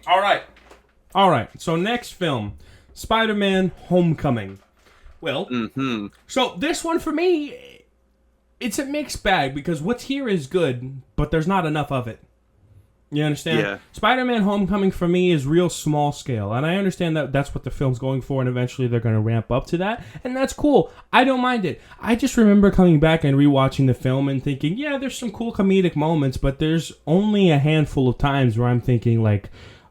All right. All right. So next film, Spider-Man: Homecoming. Well, Mm-hmm. so this one for me, it's a mixed bag because what's here is good, but there's not enough of it. You understand? Yeah. Spider-Man: Homecoming for me is real small scale, and I understand that that's what the film's going for, and eventually they're going to ramp up to that, and that's cool. I don't mind it. I just remember coming back and rewatching the film and thinking, yeah, there's some cool comedic moments, but there's only a handful of times where I'm thinking like,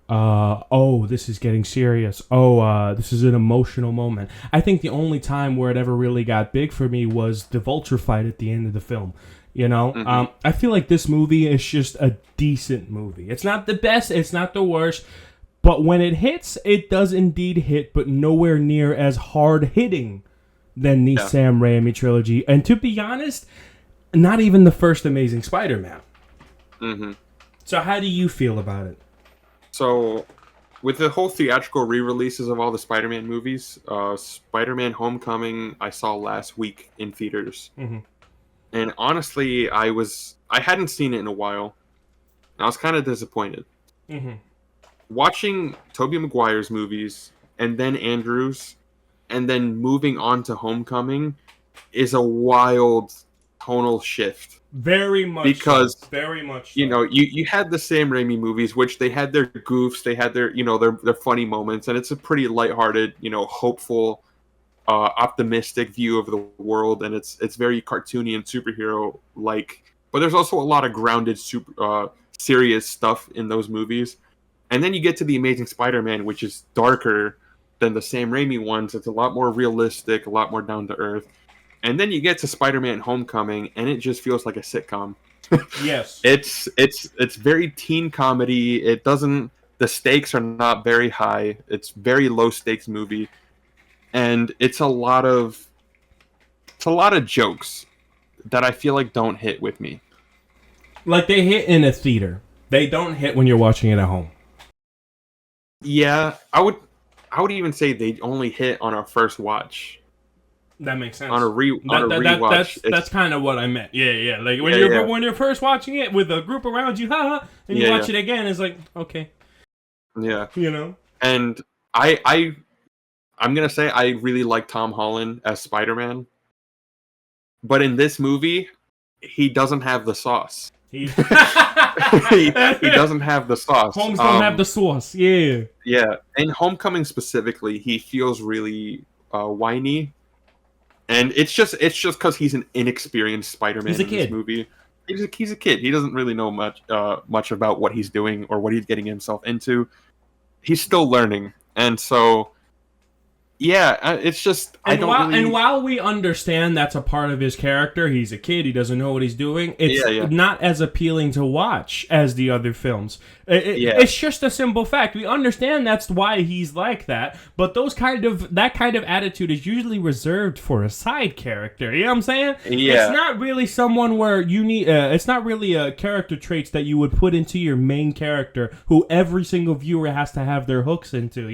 oh, this is getting serious. Oh, this is an emotional moment. I think the only time where it ever really got big for me was the Vulture fight at the end of the film. Mm-hmm. I feel like this movie is just a decent movie. It's not the best, it's not the worst, but when it hits, it does indeed hit, but nowhere near as hard hitting than the Yeah. Sam Raimi trilogy. And to be honest, not even the first Amazing Spider-Man. Mm-hmm. So how do you feel about it? So, with the whole theatrical re-releases of all the Spider-Man movies, Spider-Man: Homecoming I saw last week in theaters, Mhm. and honestly, I hadn't seen it in a while. And I was kind of disappointed. Mhm. Watching Tobey Maguire's movies and then Andrew's, and then moving on to Homecoming is a wild tonal shift Very much so. because Very much you so. know you had the Sam Raimi movies, which they had their goofs, they had their their funny moments, and it's a pretty lighthearted, hopeful, optimistic view of the world, and it's very cartoony and superhero like. But there's also a lot of grounded, serious stuff in those movies. And then you get to the Amazing Spider-Man, which is darker than the Sam Raimi ones. It's a lot more realistic, a lot more down to earth. And then you get to Spider-Man: Homecoming, and it just feels like a sitcom. Yes. It's very teen comedy. It doesn't the stakes are not very high. It's very low stakes movie, and it's a lot of jokes that I feel like don't hit with me. Like they hit in a theater. They don't hit when you're watching it at home. Yeah, I would even say they only hit on our first watch. That makes On sense. a That's rewatch, that's kind of what I meant. Yeah, yeah. Like when yeah, you're yeah, when you're first watching it with a group around you, haha, and you yeah, watch yeah, it again, it's like okay, yeah. you know. And I'm gonna say I really like Tom Holland as Spider-Man, but in this movie, he doesn't have the sauce. He he doesn't have the sauce. Holmes don't have the sauce. Yeah, Yeah, in Homecoming specifically, he feels really whiny, and it's just because he's an inexperienced he's Spider-Man a in this kid. movie. He's a kid. He doesn't really know much about what he's doing or what he's getting himself into. He's still learning, and so yeah, it's just I And don't while really. while we understand that's a part of his character, he's a kid, he doesn't know what he's doing. It's Yeah, yeah, not as appealing to watch as the other films. yeah, It's just a simple fact. We understand that's why he's like that, but that kind of attitude is usually reserved for a side character. You know what I'm saying? It's yeah, not really someone where you need. It's not really a character traits that you would put into your main character, who every single viewer has to have their hooks into.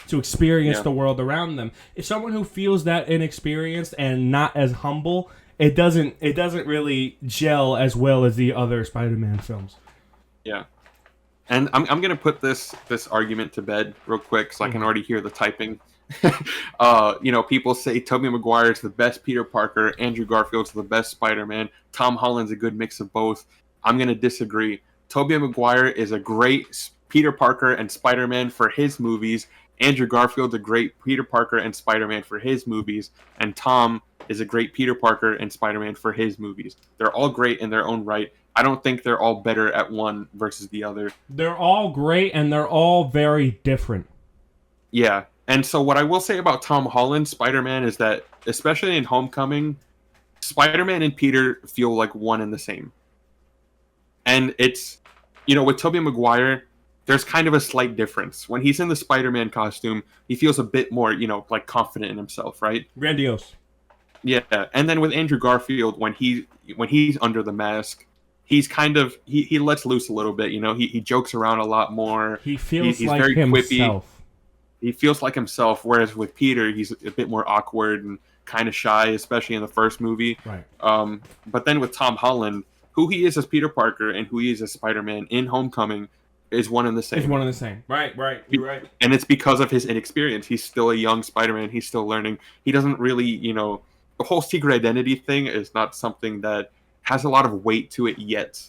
To experience yeah, the world around them. If someone who feels that inexperienced and not as humble, it doesn't really gel as well as the other Spider-Man films. yeah. And I'm gonna put this argument to bed real quick, so I can Mhm. already hear the typing. People say Tobey Maguire is the best Peter Parker, Andrew Garfield's the best Spider-Man, Tom Holland's a good mix of both. I'm gonna disagree. Tobey Maguire is a great Peter Parker and Spider-Man for his movies. Andrew Garfield's a great Peter Parker and Spider-Man for his movies, and Tom is a great Peter Parker and Spider-Man for his movies. They're all great in their own right. I don't think they're all better at one versus the other. They're all great and they're all very different. Yeah. And so what I will say about Tom Holland Spider-Man is that especially in Homecoming, Spider-Man and Peter feel like one and the same. And it's with Tobey Maguire, there's kind of a slight difference. When he's in the Spider-Man costume, he feels a bit more, like confident in himself, right? Grandiose. Yeah. And then with Andrew Garfield, when he's under the mask, he's kind of he lets loose a little bit, he jokes around a lot more. He He, feels he's like very quippy. himself. He feels like himself, whereas with Peter, he's a bit more awkward and kind of shy, especially in the first movie. Right. But then with Tom Holland, who he is as Peter Parker and who he is as Spider-Man in Homecoming is one and the same. It's one and the same. Right. You're right. And it's because of his inexperience. He's still a young Spider-Man. He's still learning. He doesn't really, the whole secret identity thing is not something that has a lot of weight to it yet.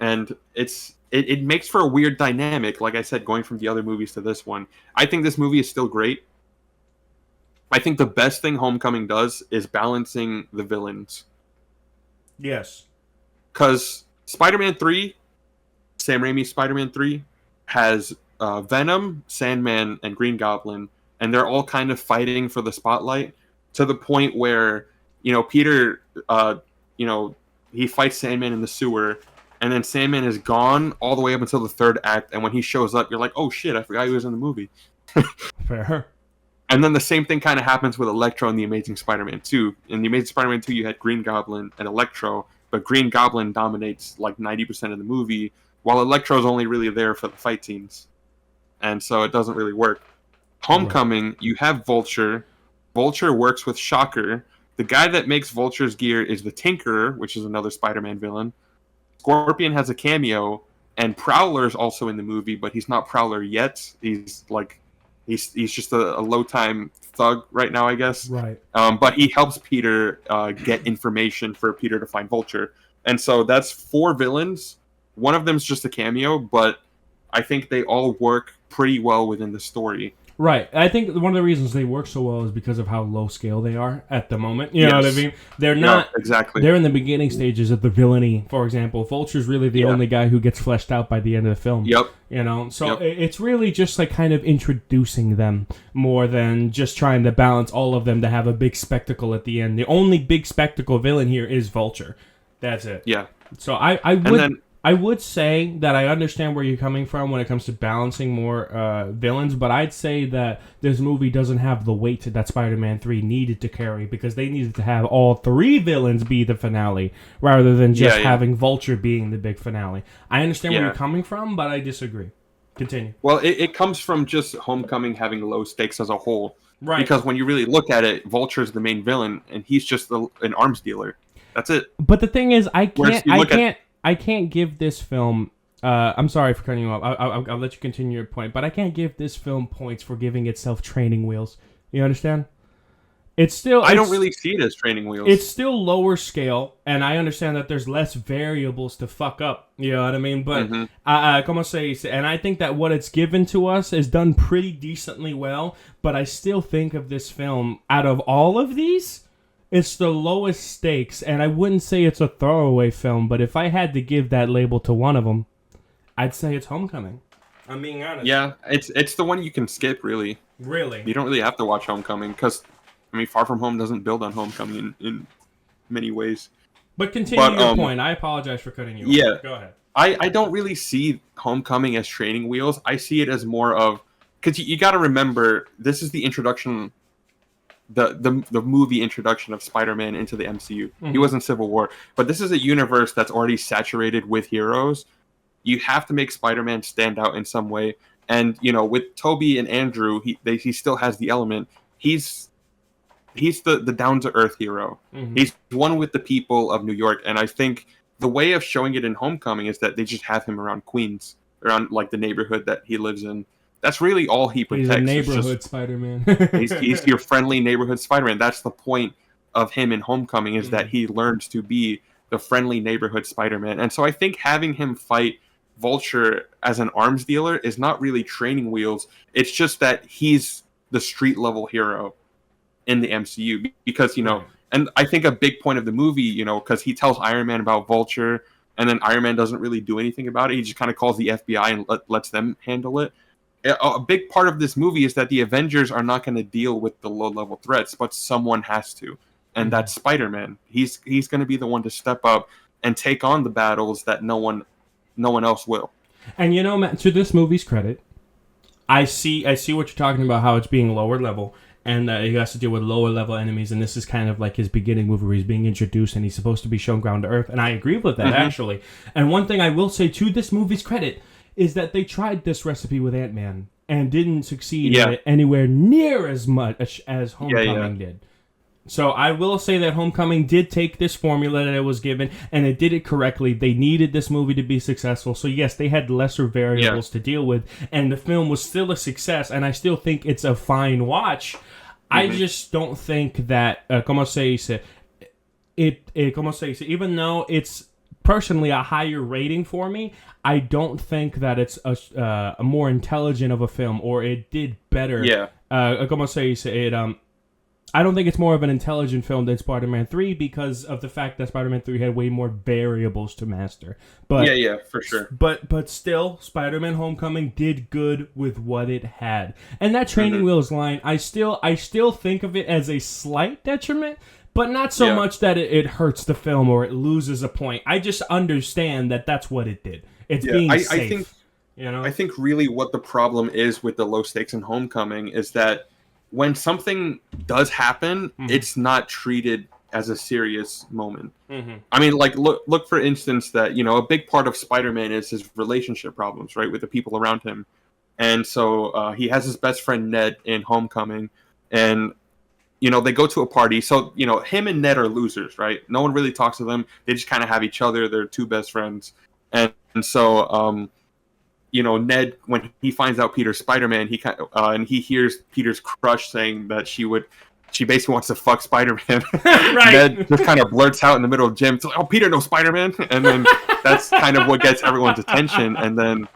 And it makes for a weird dynamic, like I said, going from the other movies to this one. I think this movie is still great. I think the best thing Homecoming does is balancing the villains. Yes. Because Spider-Man 3, Sam Raimi's Spider-Man 3, has Venom, Sandman, and Green Goblin, and they're all kind of fighting for the spotlight to the point where, Peter, he fights Sandman in the sewer, and then Sandman is gone all the way up until the third act, and when he shows up, you're like, oh shit, I forgot he was in the movie. Fair. And then the same thing kind of happens with Electro in The Amazing Spider-Man 2. In The Amazing Spider-Man 2, you had Green Goblin and Electro, but Green Goblin dominates like 90% of the movie, while Electro's only really there for the fight scenes. And so it doesn't really work. Homecoming, you have Vulture. Vulture works with Shocker. The guy that makes Vulture's gear is the Tinkerer, which is another Spider-Man villain. Scorpion has a cameo, and Prowler's also in the movie, but he's not Prowler yet. He's just a low-time thug right now, I guess. Right. But he helps Peter get information for Peter to find Vulture. And so that's 4 villains. One of them's just a cameo, but I think they all work pretty well within the story. Right. I think one of the reasons they work so well is because of how low scale they are at the moment. You know what I mean? They're not... Yeah, exactly. They're in the beginning stages of the villainy, for example. Vulture's really the only guy who gets fleshed out by the end of the film. Yep. So it's really just like kind of introducing them more than just trying to balance all of them to have a big spectacle at the end. The only big spectacle villain here is Vulture. That's it. Yeah. So I would say that I understand where you're coming from when it comes to balancing more villains, but I'd say that this movie doesn't have the weight that Spider-Man 3 needed to carry, because they needed to have all 3 villains be the finale rather than just having Vulture being the big finale. I understand where you're coming from, but I disagree. Continue. Well, it comes from just Homecoming having low stakes as a whole. Right. Because when you really look at it, Vulture's the main villain, and he's just an arms dealer. That's it. But the thing is, I can't give this film... I'm sorry for cutting you off. I'll let you continue your point. But I can't give this film points for giving itself training wheels. You understand? I don't really see it as training wheels. It's still lower scale, and I understand that there's less variables to fuck up. You know what I mean? But, como se dice, and I think that what it's given to us is done pretty decently well, but I still think of this film, out of all of these, it's the lowest stakes, and I wouldn't say it's a throwaway film, but if I had to give that label to one of them, I'd say it's Homecoming. I'm being honest. Yeah, it's the one you can skip, really. Really? You don't really have to watch Homecoming, because, Far From Home doesn't build on Homecoming in many ways. But continue your point. I apologize for cutting you off. Yeah. Go ahead. I don't really see Homecoming as training wheels. I see it as more of... Because you got to remember, this is the introduction... The movie introduction of Spider-Man into the MCU. He was in Civil War. But this is a universe that's already saturated with heroes. You have to make Spider-Man stand out in some way. And, with Tobey and Andrew, he still has the element. He's the down-to-earth hero. He's one with the people of New York. And I think the way of showing it in Homecoming is that they just have him around Queens, around like the neighborhood that he lives in. That's really all he protects. He's a neighborhood Spider-Man. he's your friendly neighborhood Spider-Man. That's the point of him in Homecoming, is that he learns to be the friendly neighborhood Spider-Man. And so I think having him fight Vulture as an arms dealer is not really training wheels. It's just that he's the street-level hero in the MCU. Because, and I think a big point of the movie, because he tells Iron Man about Vulture, and then Iron Man doesn't really do anything about it. He just kind of calls the FBI and lets them handle it. A big part of this movie is that the Avengers are not going to deal with the low-level threats, but someone has to, and that's Spider-Man. He's going to be the one to step up and take on the battles that no one else will. And Matt, to this movie's credit, I see what you're talking about, how it's being lower level, and he has to deal with lower level enemies, and this is kind of like his beginning movie where he's being introduced and he's supposed to be shown ground to earth, and I agree with that actually. And one thing I will say to this movie's credit is that they tried this recipe with Ant-Man and didn't succeed in it anywhere near as much as Homecoming did. So I will say that Homecoming did take this formula that it was given, and it did it correctly. They needed this movie to be successful. So yes, they had lesser variables to deal with, and the film was still a success, and I still think it's a fine watch. I just don't think that, como se dice, como se dice, even though it's personally a higher rating for me, I don't think that it's a more intelligent of a film, or it did better. Yeah. Como se dice, I don't think it's more of an intelligent film than Spider-Man 3 because of the fact that Spider-Man 3 had way more variables to master. But yeah, for sure. But still, Spider-Man Homecoming did good with what it had. And that training wheels line, I still think of it as a slight detriment, but not so much that it hurts the film or it loses a point. I just understand that that's what it did. It's being safe. I think, I think really what the problem is with the low stakes in Homecoming is that when something does happen, it's not treated as a serious moment. I mean, like, look for instance that, a big part of Spider-Man is his relationship problems, right, with the people around him. And so he has his best friend Ned in Homecoming, and, they go to a party. So, him and Ned are losers, right? No one really talks to them. They just kind of have each other. They're two best friends. And so, Ned, when he finds out Peter's Spider-Man, and he hears Peter's crush saying that she basically wants to fuck Spider-Man. Right. Ned just kind of blurts out in the middle of gym, like, "Oh, Peter knows Spider-Man," and then that's kind of what gets everyone's attention. And then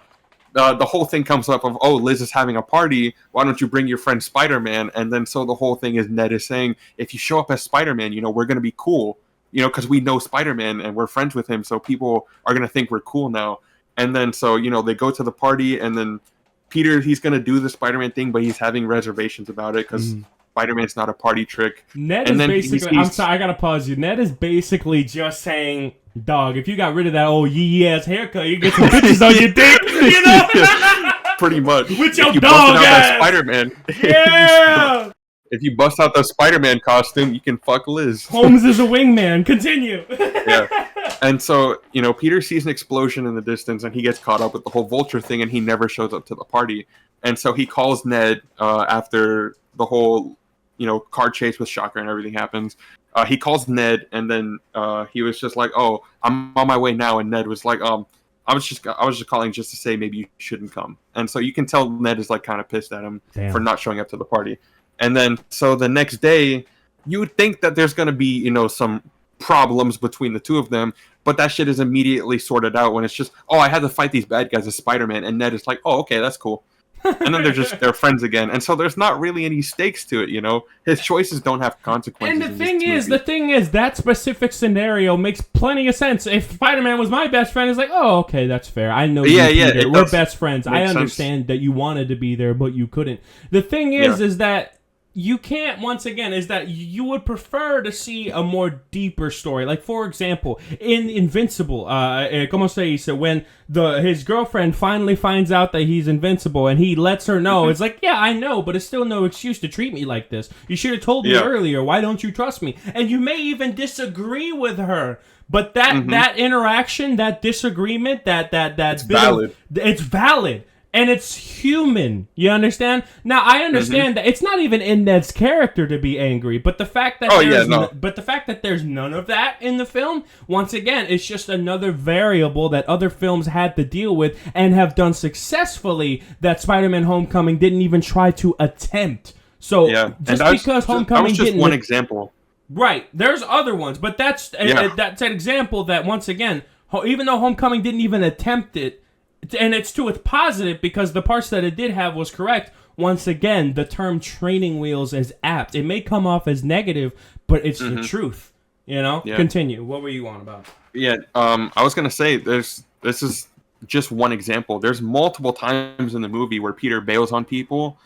the whole thing comes up of, "Oh, Liz is having a party. Why don't you bring your friend Spider-Man?" And then so the whole thing is Ned is saying, "If you show up as Spider-Man, we're gonna be cool, because we know Spider-Man and we're friends with him, so people are gonna think we're cool now." And then, so, they go to the party, and then Peter, he's going to do the Spider-Man thing, but he's having reservations about it because Spider-Man's not a party trick. Ned is basically, I'm sorry, I got to pause you. Ned is basically just saying, dog, if you got rid of that old yee-ass haircut, you get some bitches on your dick, Pretty much. With your dog ass. Spider-Man. Yeah! If you bust out the Spider-Man costume, you can fuck Liz. Holmes is a wingman. Continue. Yeah. And so, Peter sees an explosion in the distance, and he gets caught up with the whole Vulture thing, and he never shows up to the party. And so he calls Ned after the whole, car chase with Shocker and everything happens. He calls Ned, and then he was just like, "Oh, I'm on my way now." And Ned was like, I was just calling just to say maybe you shouldn't come." And so you can tell Ned is like kind of pissed at him for not showing up to the party. And then so the next day, you would think that there's going to be, some problems between the two of them, but that shit is immediately sorted out when it's just, "Oh, I had to fight these bad guys as Spider-Man," and Ned is like, "Oh, okay, that's cool." And then they're friends again, and so there's not really any stakes to it. His choices don't have consequences. And the thing is that specific scenario makes plenty of sense. If Spider-Man was my best friend, it's like, "Oh, okay, that's fair. I know you, Peter. We're best friends. I understand that you wanted to be there, but you couldn't." The thing is that you can't, once again, is that you would prefer to see a more deeper story. Like, for example, in Invincible, como se dice, when his girlfriend finally finds out that he's invincible and he lets her know, it's like, "Yeah, I know, but it's still no excuse to treat me like this. You should have told me earlier. Why don't you trust me?" And you may even disagree with her. But that interaction, that disagreement, that's valid. It's valid. And it's human. You understand? Now, I understand that it's not even in Ned's character to be angry, but the fact that there's none of that in the film, once again, it's just another variable that other films had to deal with and have done successfully that Spider-Man Homecoming didn't even try to attempt. So, because Homecoming didn't... just one example. Right. There's other ones, but that's an example that, once again, even though Homecoming didn't even attempt it, and it's to its positive because the parts that it did have was correct. Once again, the term training wheels is apt. It may come off as negative, but it's the truth. Yeah. Continue. What were you on about? Yeah, I was going to say, this is just one example. There's multiple times in the movie where Peter bails on people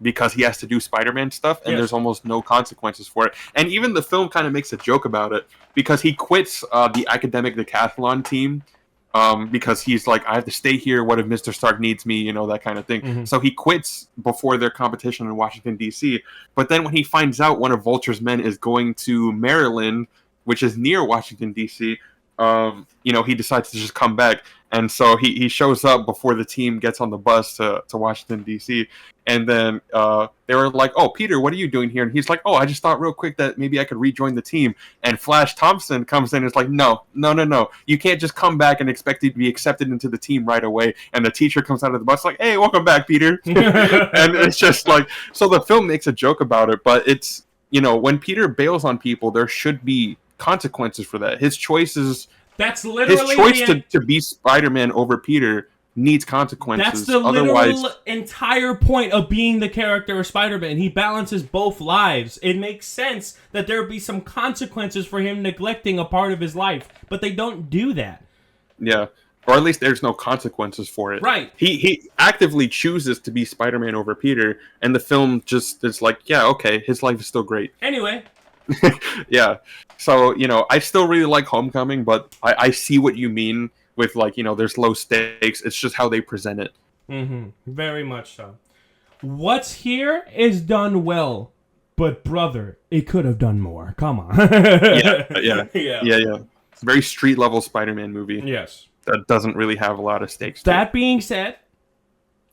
because he has to do Spider-Man stuff, and there's almost no consequences for it. And even the film kind of makes a joke about it because he quits the academic decathlon team because he's like, "I have to stay here. What if Mr. Stark needs me?" That kind of thing. So he quits before their competition in Washington, D.C. But then when he finds out one of Vulture's men is going to Maryland, which is near Washington, D.C., he decides to just come back. And so he shows up before the team gets on the bus to Washington, D.C. And then they were like, "Oh, Peter, what are you doing here?" And he's like, "Oh, I just thought real quick that maybe I could rejoin the team." And Flash Thompson comes in and is like, "No. You can't just come back and expect to be accepted into the team right away." And the teacher comes out of the bus like, "Hey, welcome back, Peter." And it's just like, so the film makes a joke about it, but it's, when Peter bails on people, there should be consequences for that. His choices... That's literally his choice to be Spider-Man over Peter needs consequences. That's the literal entire point of being the character of Spider-Man. He balances both lives. It makes sense that there would be some consequences for him neglecting a part of his life, but they don't do that. Yeah, or at least there's no consequences for it. Right. He actively chooses to be Spider-Man over Peter, and the film just is like, yeah, okay, his life is still great. Anyway. Yeah. So, I still really like Homecoming, but I see what you mean with, like, there's low stakes. It's just how they present it. Mm-hmm. Very much so. What's here is done well, but brother, it could have done more. Come on. Yeah. It's a very street-level Spider-Man movie. Yes. That doesn't really have a lot of stakes. That being said,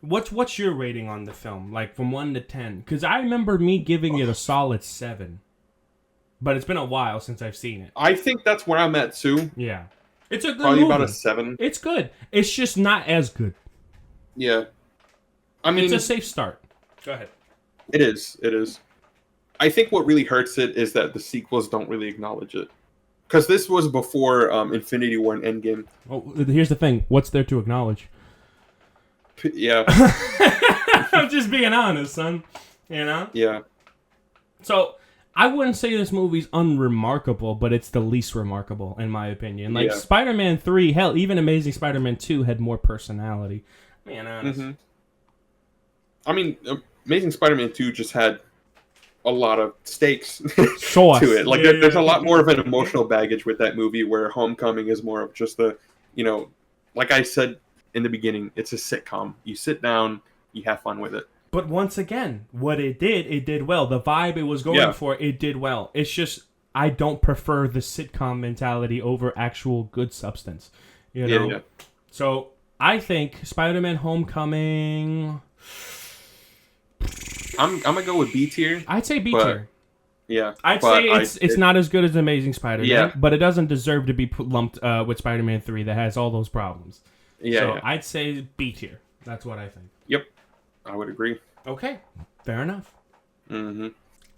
what's your rating on the film? Like, from 1 to 10? Because I remember me giving it a solid 7. But it's been a while since I've seen it. I think that's where I'm at too. Yeah. It's a good Probably movie. About a 7. It's good. It's just not as good. Yeah. I mean... It's a safe start. Go ahead. It is. I think what really hurts it is that the sequels don't really acknowledge it. Because this was before Infinity War and Endgame. Oh, here's the thing. What's there to acknowledge? Yeah. I'm just being honest, son. Yeah. So... I wouldn't say this movie's unremarkable, but it's the least remarkable, in my opinion. Like, Spider-Man 3, hell, even Amazing Spider-Man 2 had more personality. Man, honest. Mm-hmm. I mean, Amazing Spider-Man 2 just had a lot of stakes to it. Like, there's a lot more of an emotional baggage with that movie, where Homecoming is more of just like I said in the beginning, it's a sitcom. You sit down, you have fun with it. But once again, what it did well. The vibe it was going for, it did well. It's just, I don't prefer the sitcom mentality over actual good substance. Yeah. So, I think Spider-Man Homecoming... I'm going to go with B tier. I'd say B tier. Yeah. I'd say it's not as good as Amazing Spider-Man, but it doesn't deserve to be lumped with Spider-Man 3 that has all those problems. So, I'd say B tier. That's what I think. Yep. I would agree. Okay, fair enough. Mm-hmm.